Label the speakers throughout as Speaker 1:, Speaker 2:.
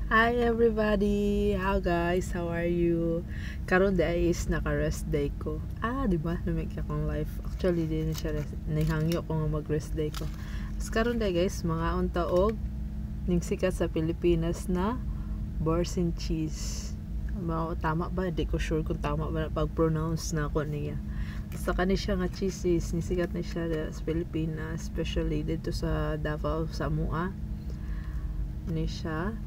Speaker 1: Hi everybody! How guys? How are you? Karon day is naka-rest day ko. Di ba? Namig akong life. Actually, din siya nihangyo ko nga mag-rest day ko. Mas karon day guys, mga untaog ning sikat sa Pilipinas na Borsin cheese. Tama ba? Di ko sure kung tama ba pag-pronounce na ko niya. Basta kani siya nga cheese ni sikat na siya sa Pilipinas, especially dito sa Davao, sa Mua. Ni siya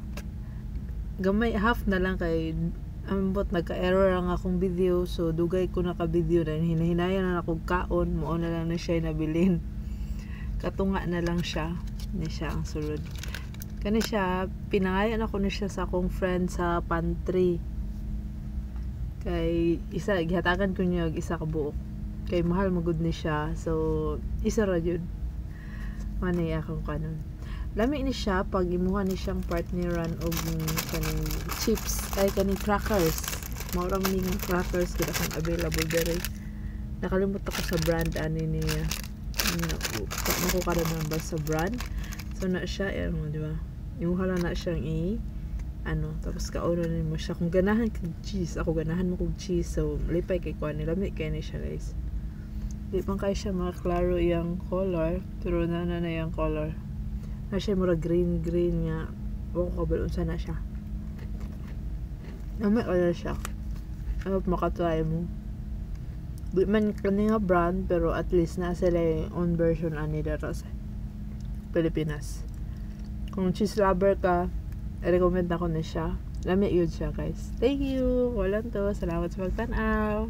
Speaker 1: gamay half na lang kay ambot nagka-error ang akong video, so dugay ko naka-video na hinahinayan na akong kaon mo na lang na siya nabilin katunga na lang siya ni siya ang sulod kani siya pinangayan ako ni siya sa akong friend sa pantry kay isa gihatagan ko niya og isa ka buok kay mahal magud ni siya, so isa ra jud manay akong kanon. Lami ni siya pag imuha ni siyang partneran og kaning chips ay kaning crackers. Maura man ning crackers gid akong available dere. Nakalimot ako sa brand ani niya. Nako kada number sa brand. So na siya di ba? Imuha lang na siyang tapos kauno ni mo siya kung ganahan kag cheese. Ako ganahan mo kog cheese, so lipay kay kuan ni lami kay ni siya guys. Di man kay siya maklaro yang color, pero na yang color. Na siya mura green nga o kabal unsa na siya may color siya makatry mo di man kani nga brand pero at least na sila yung own version ani dito sa Pilipinas. Kung cheese lover ka i-recommend ako na siya, lami yun siya guys. Thank you walang to, salamat sa pagtanaw.